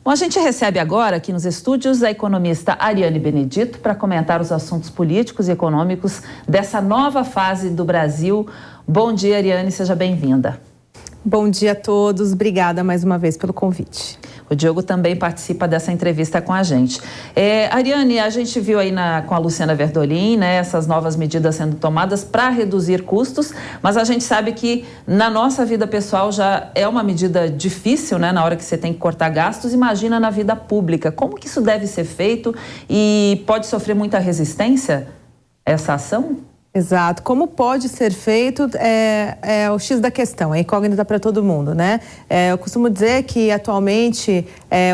Bom, a gente recebe agora aqui nos estúdios a economista Ariane Benedito para comentar os assuntos políticos e econômicos dessa nova fase do Brasil. Bom dia, Ariane, seja bem-vinda. Bom dia a todos, obrigada mais uma vez pelo convite. O Diogo também participa dessa entrevista com a gente. Ariane, a gente viu aí com a Luciana Verdolim, né, essas novas medidas sendo tomadas para reduzir custos, mas a gente sabe que na nossa vida pessoal já é uma medida difícil, né, na hora que você tem que cortar gastos, imagina na vida pública. Como que isso deve ser feito e pode sofrer muita resistência essa ação? Exato. Como pode ser feito é o X da questão, é incógnita para todo mundo, né? Eu costumo dizer que atualmente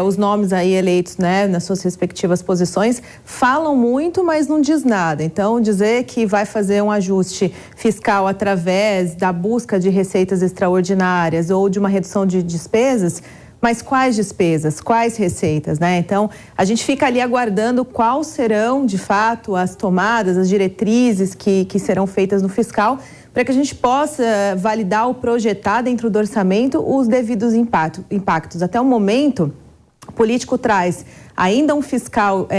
os nomes aí eleitos, né, nas suas respectivas posições falam muito, mas não diz nada. Então, dizer que vai fazer um ajuste fiscal através da busca de receitas extraordinárias ou de uma redução de despesas, mas quais despesas, quais receitas, né? Então, a gente fica ali aguardando quais serão, de fato, as tomadas, as diretrizes que serão feitas no fiscal, para que a gente possa validar ou projetar dentro do orçamento os devidos impactos. Até o momento, o político traz ainda um fiscal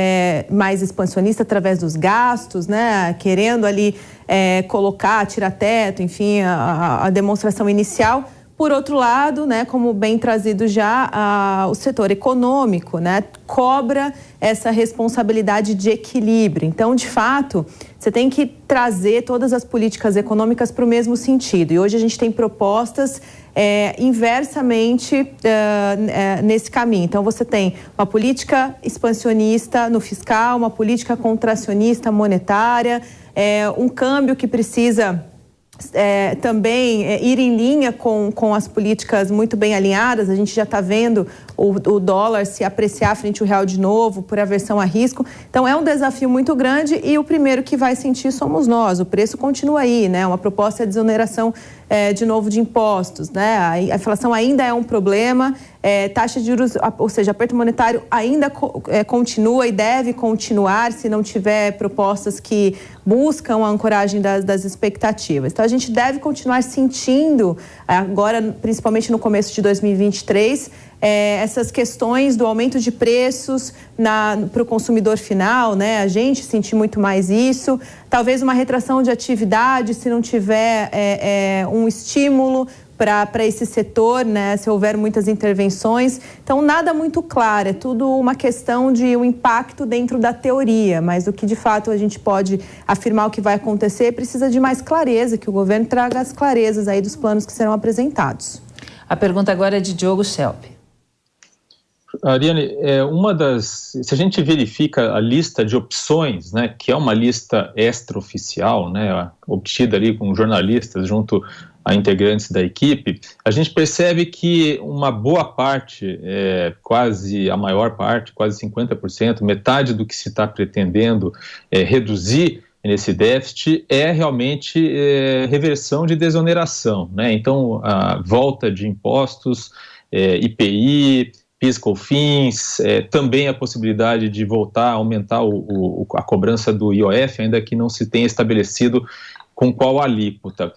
mais expansionista através dos gastos, né? Querendo ali colocar, tirar teto, enfim, a demonstração inicial. Por outro lado, né, como bem trazido já, o setor econômico, né, cobra essa responsabilidade de equilíbrio. Então, de fato, você tem que trazer todas as políticas econômicas para o mesmo sentido. E hoje a gente tem propostas inversamente nesse caminho. Então, você tem uma política expansionista no fiscal, uma política contracionista monetária, um câmbio que precisa também ir em linha com as políticas muito bem alinhadas. A gente já está vendo o dólar se apreciar frente ao real de novo por aversão a risco. Então é um desafio muito grande e o primeiro que vai sentir somos nós. O preço continua aí, né? Uma proposta de desoneração de novo de impostos, né? A inflação ainda é um problema, taxa de juros, ou seja, aperto monetário ainda continua e deve continuar se não tiver propostas que buscam a ancoragem das expectativas. Então a gente deve continuar sentindo agora, principalmente no começo de 2023, essas questões do aumento de preços para o consumidor final, né? A gente sentir muito mais isso, talvez uma retração de atividade se não tiver um estímulo para esse setor, né? Se houver muitas intervenções. Então, nada muito claro, é tudo uma questão de um impacto dentro da teoria, mas o que de fato a gente pode afirmar o que vai acontecer precisa de mais clareza, que o governo traga as clarezas aí dos planos que serão apresentados. A pergunta agora é de Diogo Schelp. Ariane, se a gente verifica a lista de opções, né, que é uma lista extraoficial, né, obtida ali com jornalistas junto a integrantes da equipe, a gente percebe que uma boa parte, quase a maior parte, quase 50%, metade do que se está pretendendo reduzir nesse déficit é realmente reversão de desoneração, né? Então, a volta de impostos, IPI, PIS, COFINS, também a possibilidade de voltar a aumentar a cobrança do IOF, ainda que não se tenha estabelecido com qual alíquota.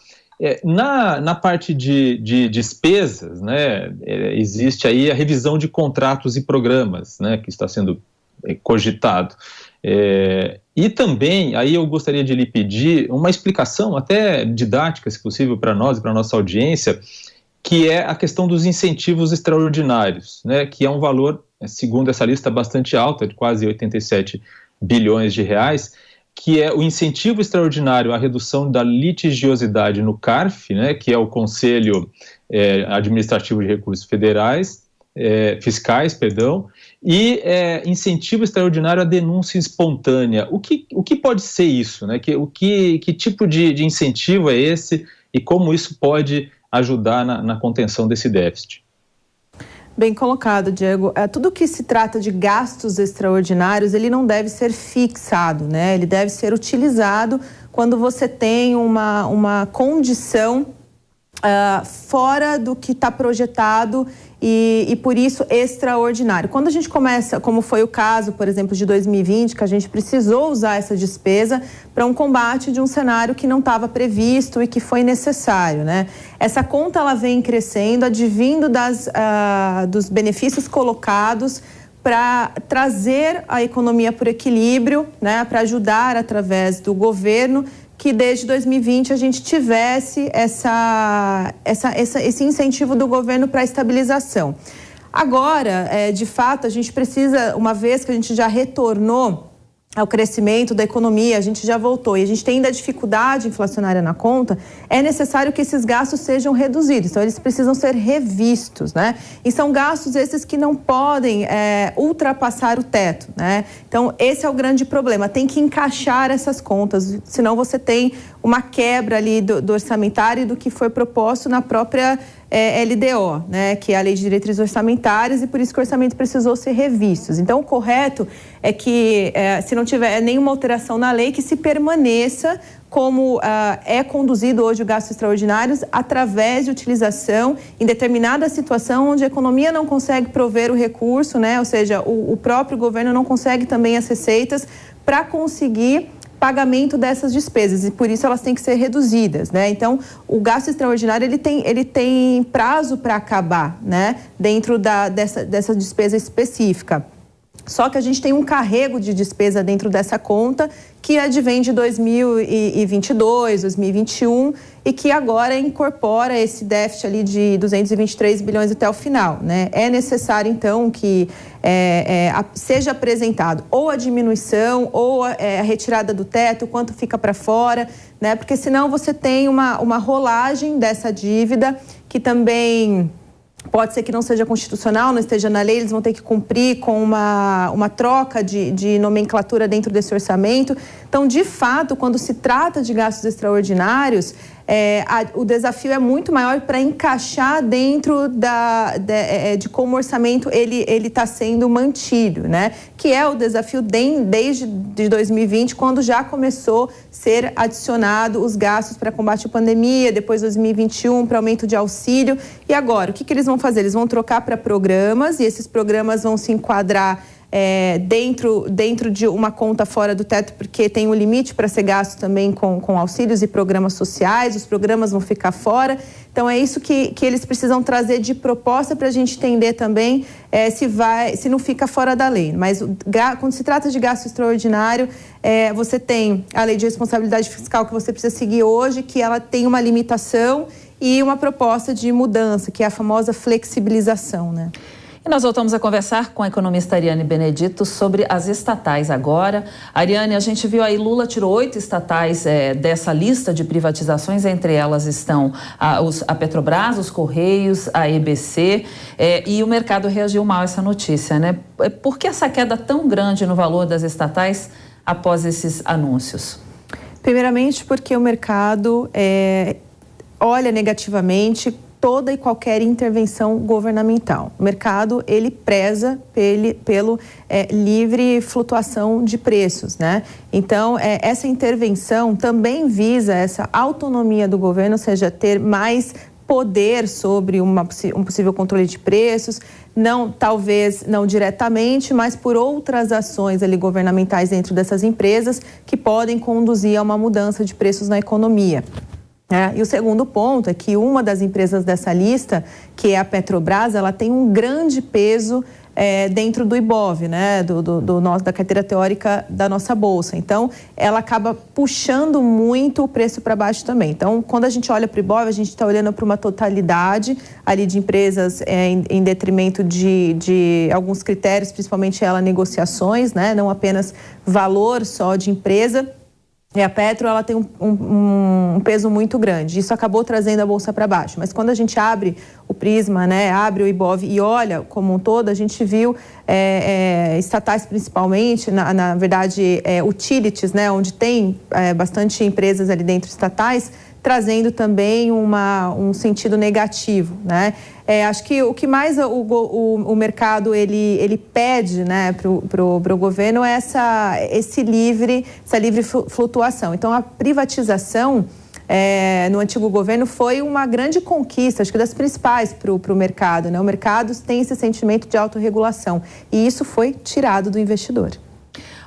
Na parte de despesas, né, existe aí a revisão de contratos e programas, né, que está sendo cogitado. E também, aí eu gostaria de lhe pedir uma explicação, até didática, se possível, para nós e para a nossa audiência, que é a questão dos incentivos extraordinários, né, que é um valor, segundo essa lista, bastante alta, de quase 87 bilhões de reais, que é o incentivo extraordinário à redução da litigiosidade no CARF, né, que é o Conselho Administrativo de Recursos Fiscais, e incentivo extraordinário à denúncia espontânea. O que pode ser isso, né? Que tipo de incentivo é esse e como isso pode ajudar na contenção desse déficit? Bem colocado, Diego. Tudo que se trata de gastos extraordinários, ele não deve ser fixado, né? Ele deve ser utilizado quando você tem uma condição fora do que está projetado e por isso extraordinário. Quando a gente começa, como foi o caso, por exemplo, de 2020, que a gente precisou usar essa despesa para um combate de um cenário que não estava previsto e que foi necessário, né? Essa conta ela vem crescendo, advindo dos benefícios colocados para trazer a economia por equilíbrio, né? Para ajudar através do governo que desde 2020 a gente tivesse esse incentivo do governo para a estabilização. Agora, de fato, a gente precisa, uma vez que a gente já retornou ao crescimento da economia, a gente já voltou e a gente tem ainda dificuldade inflacionária na conta, é necessário que esses gastos sejam reduzidos, então eles precisam ser revistos, né? E são gastos esses que não podem ultrapassar o teto, né? Então esse é o grande problema, tem que encaixar essas contas, senão você tem uma quebra ali do orçamentário e do que foi proposto na própria LDO, né, que é a Lei de Diretrizes Orçamentárias, e por isso que o orçamento precisou ser revisto. Então, o correto é que, se não tiver nenhuma alteração na lei, que se permaneça como é conduzido hoje o gasto extraordinário através de utilização em determinada situação onde a economia não consegue prover o recurso, né, ou seja, o próprio governo não consegue também as receitas para conseguir pagamento dessas despesas e por isso elas têm que ser reduzidas, né? Então, o gasto extraordinário ele tem prazo para acabar, né? Dentro dessa despesa específica. Só que a gente tem um carrego de despesa dentro dessa conta que advém de 2022, 2021 e que agora incorpora esse déficit ali de 223 bilhões até o final, né? É necessário, então, que seja apresentado ou a diminuição ou a retirada do teto, quanto fica para fora, né? Porque senão você tem uma rolagem dessa dívida que também pode ser que não seja constitucional, não esteja na lei, eles vão ter que cumprir com uma troca de nomenclatura dentro desse orçamento. Então, de fato, quando se trata de gastos extraordinários, o desafio é muito maior para encaixar dentro de como o orçamento ele está sendo mantido, né? Que é o desafio desde 2020, quando já começou a ser adicionado os gastos para combate à pandemia, depois 2021 para aumento de auxílio. E agora, o que eles vão fazer? Eles vvão trocar para programas e esses programas vão se enquadrar dentro de uma conta fora do teto, porque tem um limite para ser gasto também com auxílios e programas sociais, os programas vão ficar fora. Então é isso que eles precisam trazer de proposta para a gente entender também se não fica fora da lei. Mas quando se trata de gasto extraordinário, você tem a Lei de Responsabilidade Fiscal que você precisa seguir hoje, que ela tem uma limitação e uma proposta de mudança, que é a famosa flexibilização, né? E nós voltamos a conversar com a economista Ariane Benedito sobre as estatais agora. Ariane, a gente viu aí, Lula tirou 8 estatais dessa lista de privatizações, entre elas estão a Petrobras, os Correios, a EBC, e o mercado reagiu mal a essa notícia, né? Por que essa queda tão grande no valor das estatais após esses anúncios? Primeiramente porque o mercado olha negativamente toda e qualquer intervenção governamental. O mercado, ele preza pelo livre flutuação de preços, né? Então, essa intervenção também visa essa autonomia do governo, ou seja, ter mais poder sobre um possível controle de preços, talvez não diretamente, mas por outras ações ali governamentais dentro dessas empresas que podem conduzir a uma mudança de preços na economia. E o segundo ponto é que uma das empresas dessa lista, que é a Petrobras, ela tem um grande peso dentro do IBOV, né, da carteira teórica da nossa Bolsa. Então, ela acaba puxando muito o preço para baixo também. Então, quando a gente olha para o IBOV, a gente está olhando para uma totalidade ali de empresas em detrimento de alguns critérios, principalmente negociações, né, não apenas valor só de empresa. E a Petro, ela tem um peso muito grande. Isso acabou trazendo a Bolsa para baixo. Mas quando a gente abre o prisma, né, abre o IBOV e olha como um todo, a gente viu estatais principalmente, na verdade, utilities, né, onde tem bastante empresas ali dentro estatais, trazendo também um sentido negativo, né? Acho que o que mais o mercado ele pede, né, pro governo é essa livre flutuação. Então, a privatização no antigo governo foi uma grande conquista, acho que das principais para o mercado, né? O mercado tem esse sentimento de autorregulação e isso foi tirado do investidor.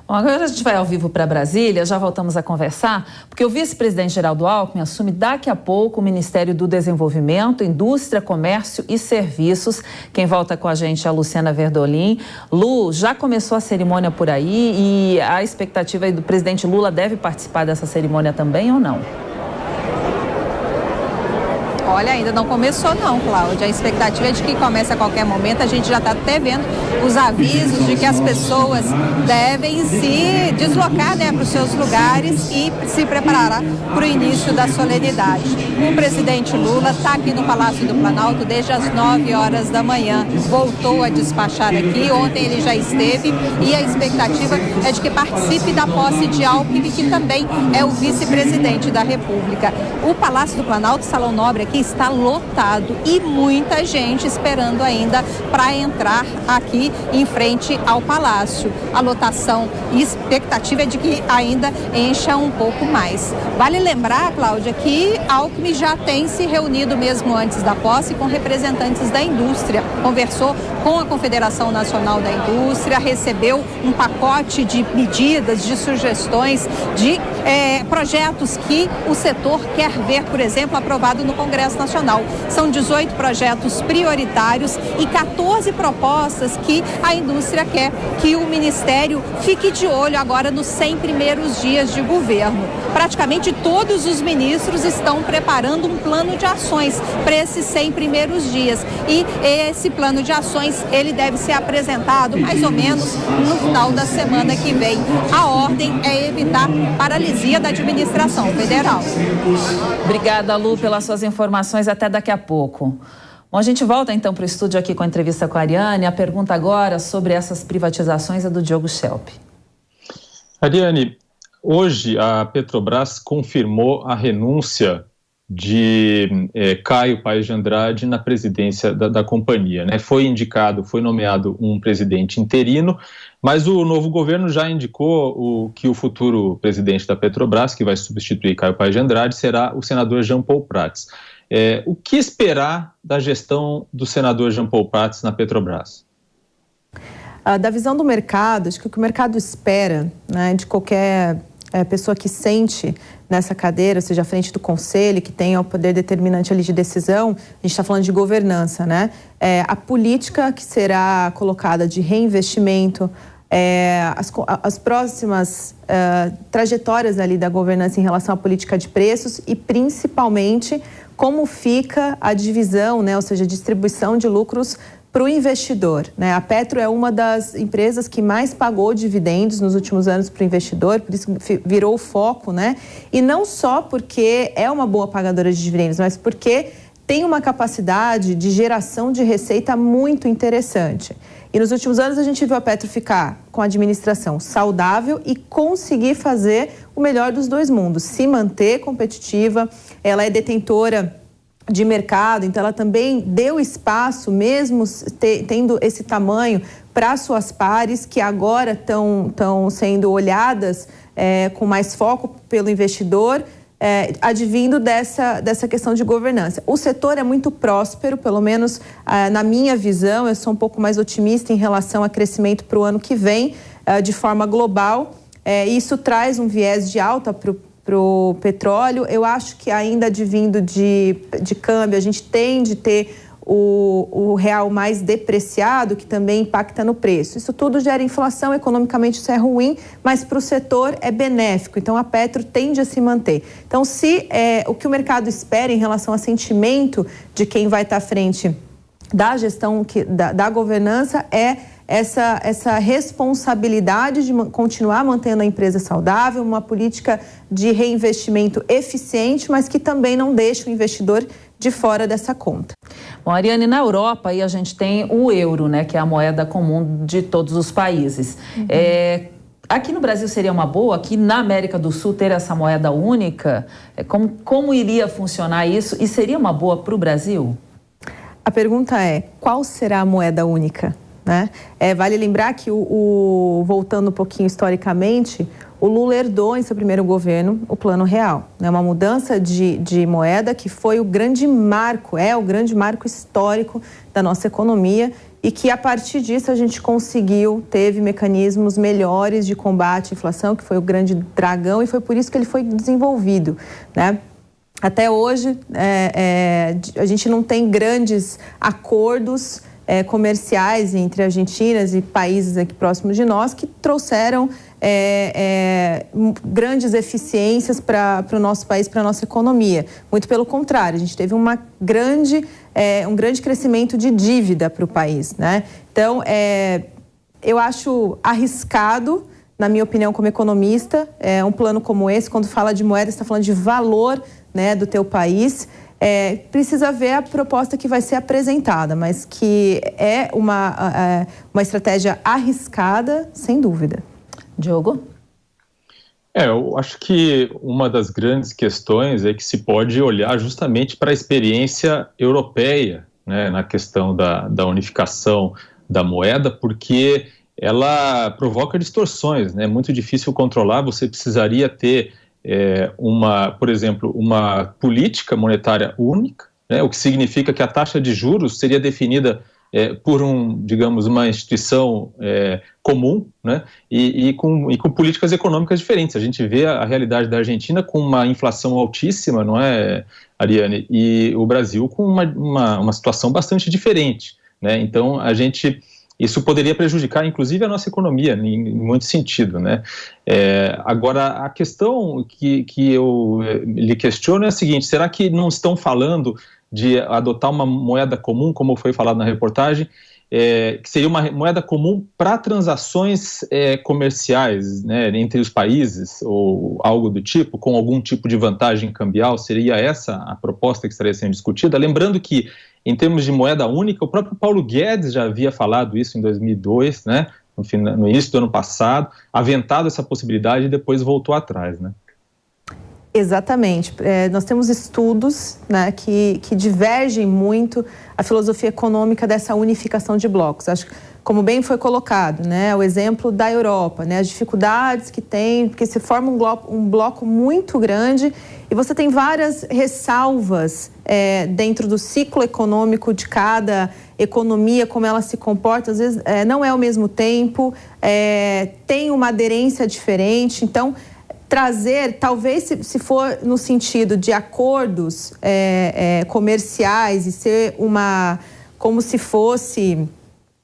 Bom, agora a gente vai ao vivo para Brasília, já voltamos a conversar, porque o vice-presidente Geraldo Alckmin assume daqui a pouco o Ministério do Desenvolvimento, Indústria, Comércio e Serviços. Quem volta com a gente é a Luciana Verdolim. Lu, já começou a cerimônia por aí e a expectativa aí do presidente Lula deve participar dessa cerimônia também ou não? Olha, ainda não começou não, Cláudia. A expectativa é de que comece a qualquer momento. A gente já está até vendo os avisos de que as pessoas devem se deslocar, né, para os seus lugares e se preparar para o início da solenidade. O presidente Lula está aqui no Palácio do Planalto desde as 9 horas da manhã. Voltou a despachar aqui. Ontem ele já esteve e a expectativa é de que participe da posse de Alckmin, que também é o vice-presidente da República. O Palácio do Planalto, Salão Nobre aqui, está lotado e muita gente esperando ainda para entrar aqui em frente ao Palácio. A lotação e expectativa é de que ainda encha um pouco mais. Vale lembrar, Cláudia, que Alckmin já tem se reunido mesmo antes da posse com representantes da indústria. Conversou com a Confederação Nacional da Indústria, recebeu um pacote de medidas, de sugestões, de projetos que o setor quer ver, por exemplo, aprovado no Congresso Nacional. São 18 projetos prioritários e 14 propostas que a indústria quer que o Ministério fique de olho agora nos 100 primeiros dias de governo. Praticamente todos os ministros estão preparando um plano de ações para esses 100 primeiros dias. E esse plano de ações, ele deve ser apresentado mais ou menos no final da semana que vem. A ordem é evitar paralisia da administração federal. Obrigada, Lu, pelas suas informações. Até daqui a pouco. Bom, a gente volta então para o estúdio aqui com a entrevista com a Ariane. A pergunta agora sobre essas privatizações é do Diogo Schelp. Ariane, hoje a Petrobras confirmou a renúncia de Caio Paes de Andrade na presidência da companhia, né? Foi nomeado um presidente interino, mas o novo governo já indicou que o futuro presidente da Petrobras, que vai substituir Caio Paes de Andrade, será o senador Jean Paul Prats. O que esperar da gestão do senador Jean Paul Prats na Petrobras? Da visão do mercado, acho que o que o mercado espera, né, de qualquer pessoa que sente nessa cadeira, seja à frente do conselho, que tenha o poder determinante ali de decisão, a gente está falando de governança, né? A política que será colocada de reinvestimento, as próximas trajetórias ali da governança em relação à política de preços e principalmente como fica a divisão, né? Ou seja, a distribuição de lucros para o investidor, né? A Petro é uma das empresas que mais pagou dividendos nos últimos anos para o investidor, por isso virou o foco, né? E não só porque é uma boa pagadora de dividendos, mas porque tem uma capacidade de geração de receita muito interessante. E nos últimos anos a gente viu a Petro ficar com a administração saudável e conseguir fazer o melhor dos dois mundos, se manter competitiva. Ela é detentora de mercado, então ela também deu espaço, mesmo tendo esse tamanho, para suas pares, que agora estão sendo olhadas com mais foco pelo investidor, advindo dessa questão de governança. O setor é muito próspero, pelo menos na minha visão, eu sou um pouco mais otimista em relação a crescimento para o ano que vem, de forma global. Isso traz um viés de alta para o petróleo. Eu acho que ainda advindo de câmbio, a gente tende a ter o real mais depreciado, que também impacta no preço. Isso tudo gera inflação, economicamente isso é ruim, mas para o setor é benéfico. Então a Petro tende a se manter. Então o que o mercado espera em relação ao sentimento de quem vai estar à frente da gestão, da governança, é essa responsabilidade de continuar mantendo a empresa saudável, uma política de reinvestimento eficiente, mas que também não deixa o investidor de fora dessa conta. Bom, Ariane, na Europa aí a gente tem o euro, né, que é a moeda comum de todos os países. Uhum. Aqui no Brasil seria uma boa, aqui na América do Sul ter essa moeda única? Como iria funcionar isso e seria uma boa para o Brasil? A pergunta é, qual será a moeda única? né? Vale lembrar que, voltando um pouquinho historicamente, o Lula herdou em seu primeiro governo o Plano Real, né? Uma mudança de moeda que foi o grande marco histórico da nossa economia e que, a partir disso, a gente teve mecanismos melhores de combate à inflação, que foi o grande dragão, e foi por isso que ele foi desenvolvido, né? Até hoje, a gente não tem grandes acordos comerciais entre argentinas e países aqui próximos de nós que trouxeram grandes eficiências para o nosso país, para a nossa economia. Muito pelo contrário, a gente teve um grande crescimento de dívida para o país, né? Então, eu acho arriscado, na minha opinião como economista, um plano como esse. Quando fala de moeda, você está falando de valor, né, do teu país. Precisa ver a proposta que vai ser apresentada, mas que é uma estratégia arriscada, sem dúvida. Diogo? Eu acho que uma das grandes questões é que se pode olhar justamente para a experiência europeia, né, na questão da unificação da moeda, porque ela provoca distorções, né? É muito difícil controlar. Você precisaria ter por exemplo, uma política monetária única, né, o que significa que a taxa de juros seria definida por uma instituição comum, né, e com políticas econômicas diferentes. A gente vê a realidade da Argentina com uma inflação altíssima, não é, Ariane? E o Brasil com uma situação bastante diferente, né? Então, isso poderia prejudicar, inclusive, a nossa economia, em muito sentido, né? Agora, a questão que eu lhe questiono é a seguinte: será que não estão falando de adotar uma moeda comum, como foi falado na reportagem, que seria uma moeda comum para transações comerciais, né, entre os países, ou algo do tipo, com algum tipo de vantagem cambial? Seria essa a proposta que estaria sendo discutida? Lembrando que, em termos de moeda única, o próprio Paulo Guedes já havia falado isso em 2002, né, no início do ano passado, aventado essa possibilidade e depois voltou atrás, né? Exatamente. Nós temos estudos, né, que divergem muito a filosofia econômica dessa unificação de blocos. Acho que, como bem foi colocado, né, o exemplo da Europa, né, as dificuldades que tem, porque se forma um bloco muito grande e você tem várias ressalvas dentro do ciclo econômico de cada economia, como ela se comporta. Às vezes não é ao mesmo tempo, tem uma aderência diferente. Então, trazer, talvez se for no sentido de acordos comerciais e ser como se fosse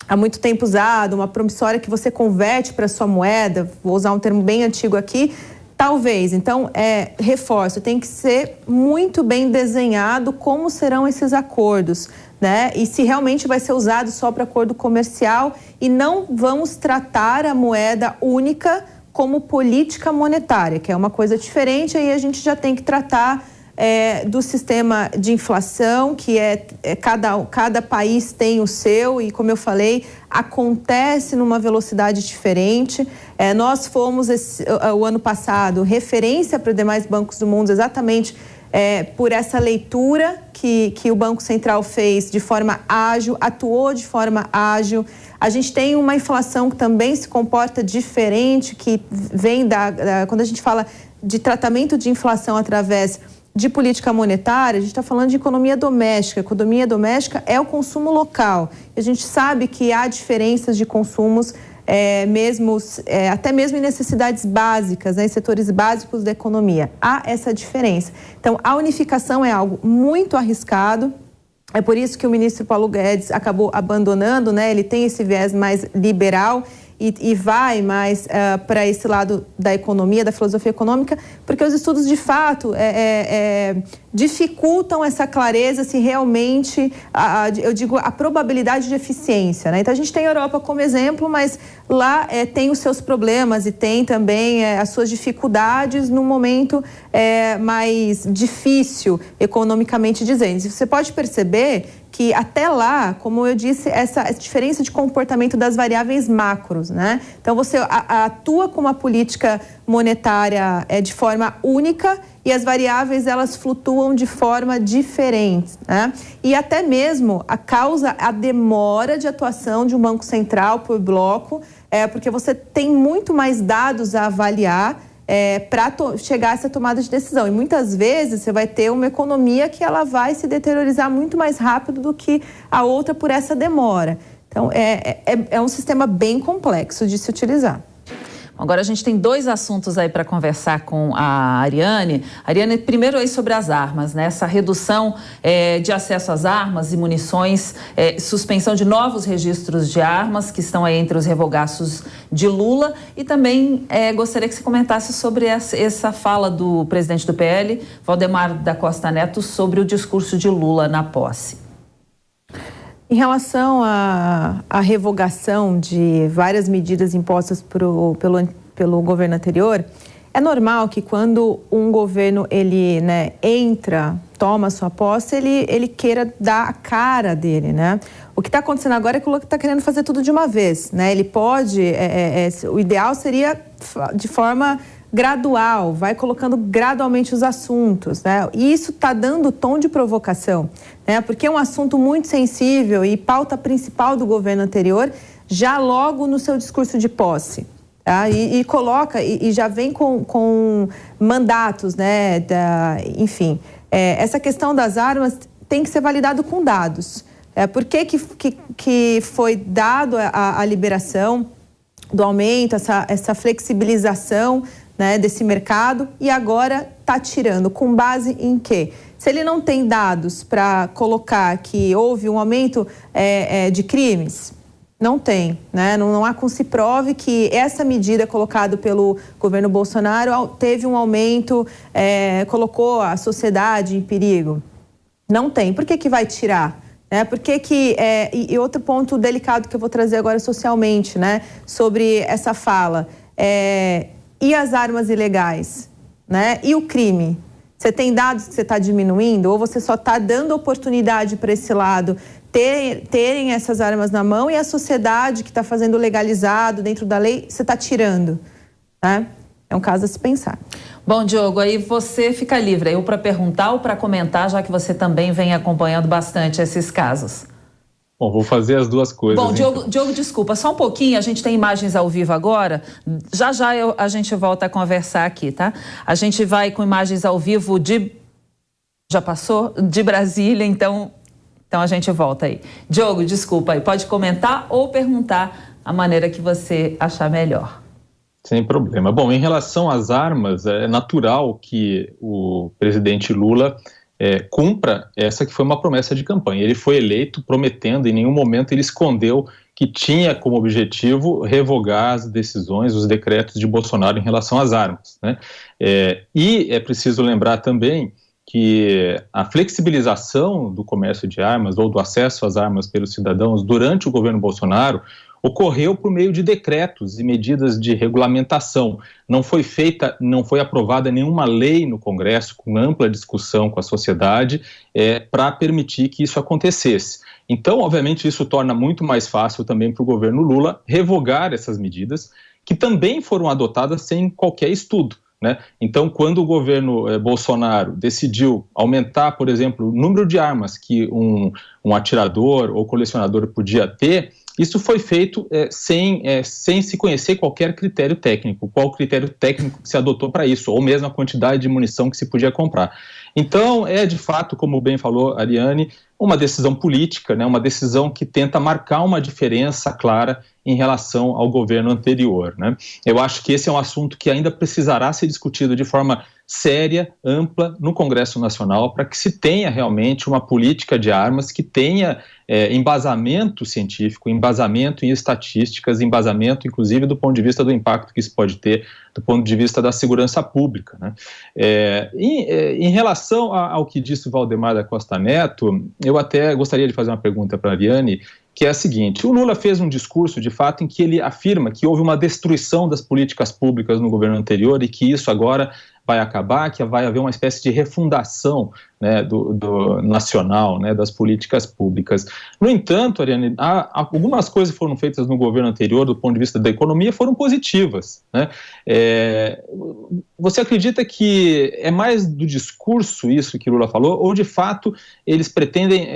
há muito tempo usado, uma promissória que você converte para sua moeda, vou usar um termo bem antigo aqui, talvez. Então, reforço, tem que ser muito bem desenhado como serão esses acordos, né? E se realmente vai ser usado só para acordo comercial, e não vamos tratar a moeda única como política monetária, que é uma coisa diferente. Aí a gente já tem que tratar do sistema de inflação, que cada país tem o seu, e, como eu falei, acontece numa velocidade diferente. Nós fomos, o ano passado, referência para os demais bancos do mundo, exatamente por essa leitura que o Banco Central fez de forma ágil, atuou de forma ágil. A gente tem uma inflação que também se comporta diferente, que vem quando a gente fala de tratamento de inflação através de política monetária, a gente está falando de economia doméstica. Economia doméstica é o consumo local. A gente sabe que há diferenças de consumos, até mesmo em necessidades básicas, né, em setores básicos da economia. Há essa diferença. Então, a unificação é algo muito arriscado. É por isso que o ministro Paulo Guedes acabou abandonando, né? Ele tem esse viés mais liberal e vai mais para esse lado da economia, da filosofia econômica, porque os estudos, de fato, dificultam essa clareza, se realmente, eu digo, a probabilidade de eficiência, né? Então, a gente tem a Europa como exemplo, mas lá tem os seus problemas e tem também as suas dificuldades no momento mais difícil, economicamente dizendo. Você pode perceber que até lá, como eu disse, essa diferença de comportamento das variáveis macros, né? Então, você atua com uma política monetária de forma única e as variáveis, elas flutuam de forma diferente, né? E até mesmo causa a demora de atuação de um Banco Central por bloco, porque você tem muito mais dados a avaliar para chegar a essa tomada de decisão. E muitas vezes você vai ter uma economia que ela vai se deteriorizar muito mais rápido do que a outra por essa demora. Então, é um sistema bem complexo de se utilizar. Agora a gente tem 2 assuntos aí para conversar com a Ariane. Ariane, primeiro aí sobre as armas, né? Essa redução de acesso às armas e munições, suspensão de novos registros de armas que estão aí entre os revogaços de Lula, e também gostaria que você comentasse sobre essa fala do presidente do PL, Valdemar da Costa Neto, sobre o discurso de Lula na posse. Em relação à revogação de várias medidas impostas pelo governo anterior, é normal que quando um governo toma sua posse, ele queira dar a cara dele, né? O que está acontecendo agora é que o Lula está querendo fazer tudo de uma vez, né? Ele pode, o ideal seria de forma gradual, vai colocando gradualmente os assuntos, né? E isso está dando tom de provocação, né? Porque é um assunto muito sensível e pauta principal do governo anterior, já logo no seu discurso de posse, tá? E coloca, e já vem com mandatos, né? Enfim, essa questão das armas tem que ser validado com dados. Por que foi dado a liberação do aumento, essa flexibilização, né, desse mercado, e agora está tirando com base em quê? Se ele não tem dados para colocar que houve um aumento de crimes, não tem, né? Não há como se prove que essa medida colocada pelo governo Bolsonaro teve um aumento, colocou a sociedade em perigo. Não tem. Por que vai tirar? E outro ponto delicado que eu vou trazer agora socialmente, né, sobre essa fala, e as armas ilegais, né? E o crime? Você tem dados que você está diminuindo, ou você só está dando oportunidade para esse lado terem essas armas na mão, e a sociedade que está fazendo legalizado dentro da lei, você está tirando, né? É um caso a se pensar. Bom, Diogo, aí você fica livre, eu para perguntar ou para comentar, já que você também vem acompanhando bastante esses casos. Bom, vou fazer as duas coisas. Bom, Diogo, desculpa, só um pouquinho, a gente tem imagens ao vivo agora, já a gente volta a conversar aqui, tá? A gente vai com imagens ao vivo já passou? De Brasília, então a gente volta aí. Diogo, desculpa aí, pode comentar ou perguntar a maneira que você achar melhor. Sem problema. Bom, em relação às armas, é natural que o presidente Lula cumpra essa que foi uma promessa de campanha. Ele foi eleito prometendo, em nenhum momento ele escondeu que tinha como objetivo revogar as decisões, os decretos de Bolsonaro em relação às armas, né? E é preciso lembrar também que a flexibilização do comércio de armas ou do acesso às armas pelos cidadãos durante o governo Bolsonaro ocorreu por meio de decretos e medidas de regulamentação. Não foi aprovada nenhuma lei no Congresso com ampla discussão com a sociedade para permitir que isso acontecesse. Então, obviamente, isso torna muito mais fácil também para o governo Lula revogar essas medidas, que também foram adotadas sem qualquer estudo, né? Então, quando o governo Bolsonaro decidiu aumentar, por exemplo, o número de armas que um atirador ou colecionador podia ter, isso foi feito sem se conhecer qualquer critério técnico, qual critério técnico que se adotou para isso, ou mesmo a quantidade de munição que se podia comprar. Então, de fato, como bem falou a Ariane, uma decisão política, né, uma decisão que tenta marcar uma diferença clara em relação ao governo anterior, né? Eu acho que esse é um assunto que ainda precisará ser discutido de forma séria, ampla, no Congresso Nacional, para que se tenha realmente uma política de armas que tenha embasamento científico, embasamento em estatísticas, embasamento, inclusive, do ponto de vista do impacto que isso pode ter, do ponto de vista da segurança pública, né? Em relação ao que disse o Valdemar da Costa Neto, eu até gostaria de fazer uma pergunta para a Ariane, que é a seguinte: o Lula fez um discurso, de fato, em que ele afirma que houve uma destruição das políticas públicas no governo anterior e que isso agora vai acabar, que vai haver uma espécie de refundação, né, do nacional, né, das políticas públicas. No entanto, Ariane, algumas coisas que foram feitas no governo anterior, do ponto de vista da economia, foram positivas, né? Você acredita que é mais do discurso isso que Lula falou, ou de fato eles pretendem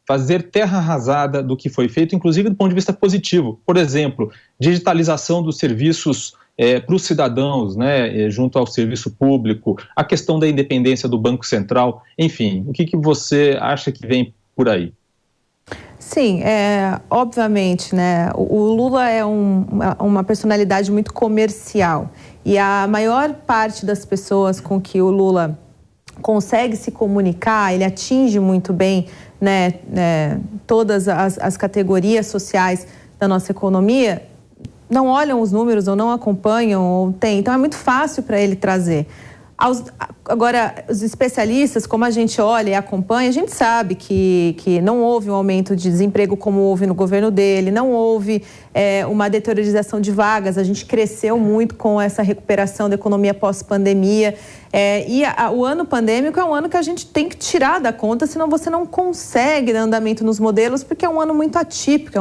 fazer terra arrasada do que foi feito, inclusive do ponto de vista positivo? Por exemplo, digitalização dos serviços para os cidadãos, né, junto ao serviço público, a questão da independência do Banco Central, enfim, o que você acha que vem por aí? Sim, obviamente, né, o Lula é uma personalidade muito comercial e a maior parte das pessoas com que o Lula consegue se comunicar, ele atinge muito bem, né, todas as categorias sociais da nossa economia, não olham os números ou não acompanham, ou tem. Então é muito fácil para ele trazer. Agora, os especialistas, como a gente olha e acompanha, a gente sabe que não houve um aumento de desemprego como houve no governo dele, não houve uma deteriorização de vagas, a gente cresceu muito com essa recuperação da economia pós-pandemia. O ano pandêmico é um ano que a gente tem que tirar da conta, senão você não consegue dar andamento nos modelos, porque é um ano muito atípico,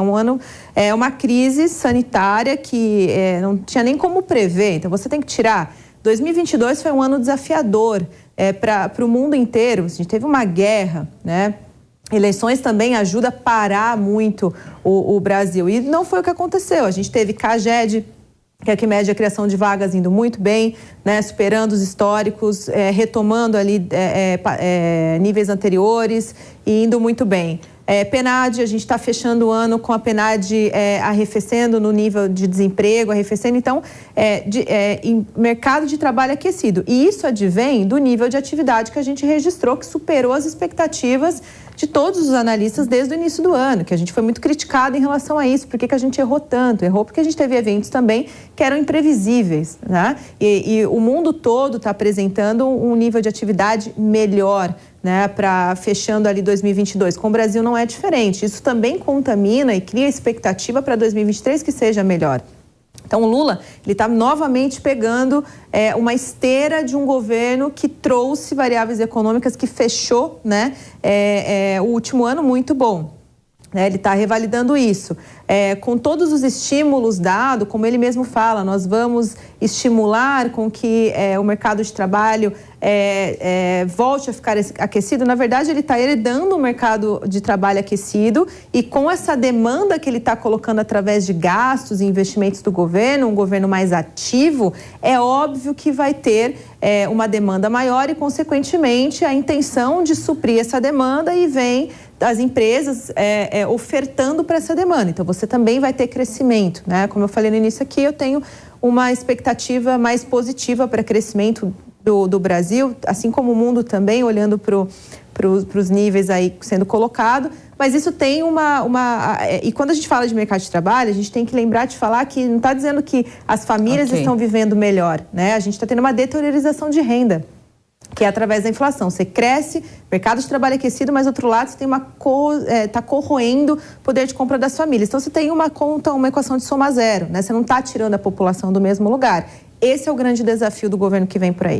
é uma crise sanitária que não tinha nem como prever, então você tem que tirar. 2022 foi um ano desafiador para o mundo inteiro. A gente teve uma guerra, né? Eleições também ajudam a parar muito o Brasil. E não foi o que aconteceu. A gente teve CAGED, que é que mede a criação de vagas, indo muito bem, né? Superando os históricos, retomando ali níveis anteriores e indo muito bem. PNAD, a gente está fechando o ano com a PNAD arrefecendo no nível de desemprego, arrefecendo, então, em mercado de trabalho aquecido. E isso advém do nível de atividade que a gente registrou, que superou as expectativas de todos os analistas desde o início do ano, que a gente foi muito criticado em relação a isso. Por que a gente errou tanto? Errou porque a gente teve eventos também que eram imprevisíveis, né? E o mundo todo está apresentando um nível de atividade melhor, né, para fechando ali 2022. Com o Brasil não é diferente. Isso também contamina e cria expectativa para 2023 que seja melhor. Então o Lula, ele está novamente pegando uma esteira de um governo que trouxe variáveis econômicas, que fechou, né, o último ano muito bom. Ele está revalidando isso. Com todos os estímulos dados, como ele mesmo fala, nós vamos estimular com que o mercado de trabalho volte a ficar aquecido. Na verdade, ele está heredando um mercado de trabalho aquecido e com essa demanda que ele está colocando através de gastos e investimentos do governo, um governo mais ativo, é óbvio que vai ter uma demanda maior e, consequentemente, a intenção de suprir essa demanda e vem as empresas ofertando para essa demanda. Então, você também vai ter crescimento, né? Como eu falei no início aqui, eu tenho uma expectativa mais positiva para crescimento do Brasil, assim como o mundo também, olhando para os níveis aí sendo colocado. Mas isso tem E quando a gente fala de mercado de trabalho, a gente tem que lembrar de falar que não está dizendo que as famílias estão vivendo melhor, né? A gente está tendo uma deteriorização de renda, que é através da inflação. Você cresce, mercado de trabalho aquecido, mas, do outro lado, você tem está corroendo o poder de compra das famílias. Então, você tem uma equação de soma zero, né? Você não está tirando a população do mesmo lugar. Esse é o grande desafio do governo que vem por aí.